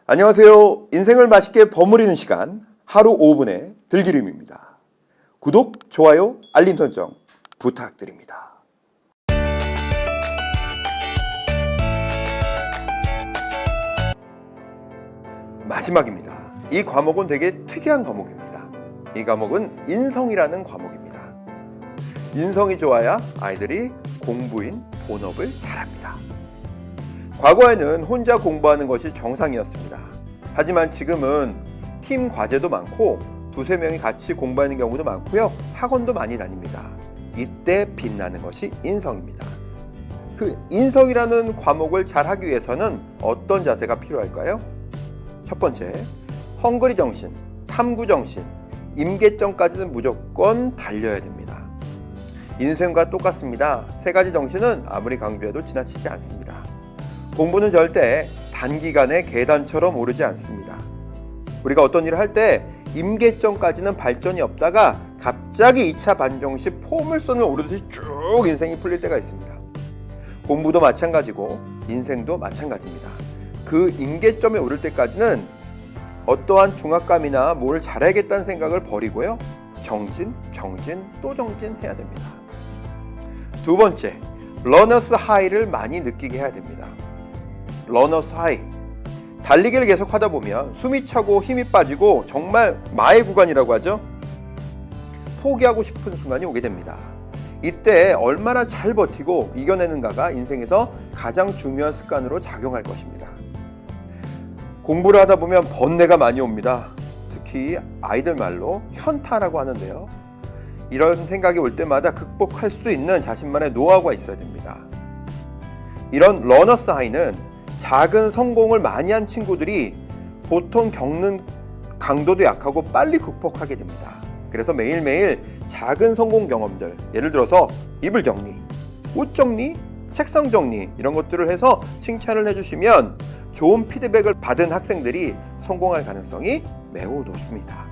안녕하세요. 인생을 맛있게 버무리는 시간 하루 5분의 들기름입니다. 구독, 좋아요, 알림 설정 부탁드립니다. 마지막입니다. 이 과목은 되게 특이한 과목입니다. 이 과목은 인성이라는 과목입니다. 인성이 좋아야 아이들이 공부인 본업을 잘합니다. 과거에는 혼자 공부하는 것이 정상이었습니다. 하지만 지금은 팀 과제도 많고 두세 명이 같이 공부하는 경우도 많고요. 학원도 많이 다닙니다. 이때 빛나는 것이 인성입니다. 그 인성이라는 과목을 잘 하기 위해서는 어떤 자세가 필요할까요? 첫 번째, 헝그리 정신, 탐구 정신, 임계점까지는 무조건 달려야 됩니다. 인생과 똑같습니다. 세 가지 정신은 아무리 강조해도 지나치지 않습니다. 공부는 절대 단기간에 계단처럼 오르지 않습니다. 우리가 어떤 일을 할 때 임계점까지는 발전이 없다가 갑자기 2차 반정시 포물선을 오르듯이 쭉 인생이 풀릴 때가 있습니다. 공부도 마찬가지고 인생도 마찬가지입니다. 그 임계점에 오를 때까지는 어떠한 중압감이나 뭘 잘해야겠다는 생각을 버리고요. 정진, 또 정진해야 됩니다. 두 번째, 러너스 하이를 많이 느끼게 해야 됩니다. 러너스 하이. 달리기를 계속 하다 보면 숨이 차고 힘이 빠지고 정말 마의 구간이라고 하죠. 포기하고 싶은 순간이 오게 됩니다. 이때 얼마나 잘 버티고 이겨내는가가 인생에서 가장 중요한 습관으로 작용할 것입니다. 공부를 하다 보면 번뇌가 많이 옵니다. 특히 아이들 말로 현타라고 하는데요. 이런 생각이 올 때마다 극복할 수 있는 자신만의 노하우가 있어야 됩니다. 이런 러너스 하이는 작은 성공을 많이 한 친구들이 보통 겪는 강도도 약하고 빨리 극복하게 됩니다. 그래서 매일매일 작은 성공 경험들, 예를 들어서 이불 정리, 옷 정리, 책상 정리 이런 것들을 해서 칭찬을 해주시면 좋은 피드백을 받은 학생들이 성공할 가능성이 매우 높습니다.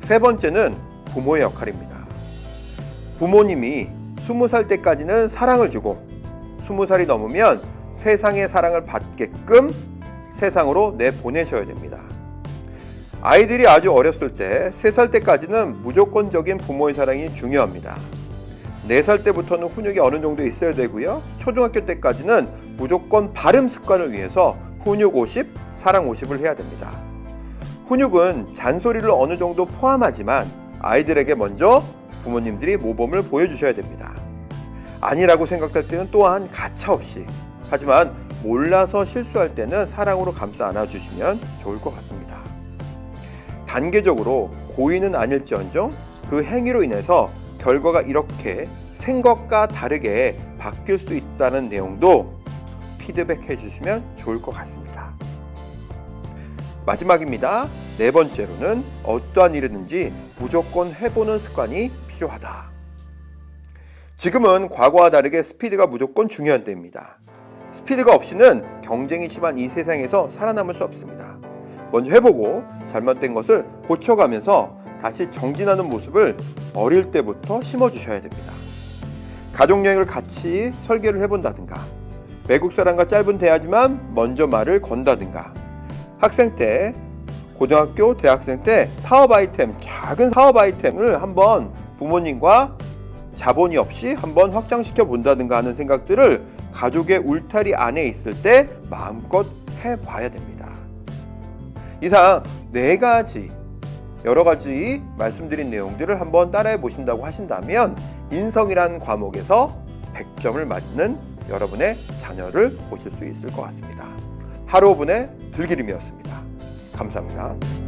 세 번째는 부모의 역할입니다. 부모님이 20살 때까지는 사랑을 주고 20살이 넘으면 세상의 사랑을 받게끔 세상으로 내보내셔야 됩니다. 아이들이 아주 어렸을 때 3살 때까지는 무조건적인 부모의 사랑이 중요합니다. 4살 때부터는 훈육이 어느 정도 있어야 되고요. 초등학교 때까지는 무조건 발음 습관을 위해서 훈육 50, 사랑 50을 해야 됩니다. 훈육은 잔소리를 어느 정도 포함하지만 아이들에게 먼저 부모님들이 모범을 보여주셔야 됩니다. 아니라고 생각할 때는 또한 가차없이, 하지만 몰라서 실수할 때는 사랑으로 감싸 안아주시면 좋을 것 같습니다. 단계적으로 고의는 아닐지언정 그 행위로 인해서 결과가 이렇게 생각과 다르게 바뀔 수 있다는 내용도 피드백해 주시면 좋을 것 같습니다. 마지막입니다. 네 번째로는 어떠한 일이든지 무조건 해보는 습관이 필요하다. 지금은 과거와 다르게 스피드가 무조건 중요한 때입니다. 스피드가 없이는 경쟁이 심한 이 세상에서 살아남을 수 없습니다. 먼저 해보고 잘못된 것을 고쳐가면서 다시 정진하는 모습을 어릴 때부터 심어주셔야 됩니다. 가족여행을 같이 설계를 해본다든가, 외국 사람과 짧은 대화지만 먼저 말을 건다든가, 학생 때, 고등학교, 대학생 때 사업 아이템, 작은 사업 아이템을 한번 부모님과 자본이 없이 한번 확장시켜 본다든가 하는 생각들을 가족의 울타리 안에 있을 때 마음껏 해봐야 됩니다. 이상 4가지, 여러 가지 말씀드린 내용들을 한번 따라해 보신다고 하신다면 인성이라는 과목에서 100점을 맞는 여러분의 자녀를 보실 수 있을 것 같습니다. 하루 5분의 들기름이었습니다. 감사합니다.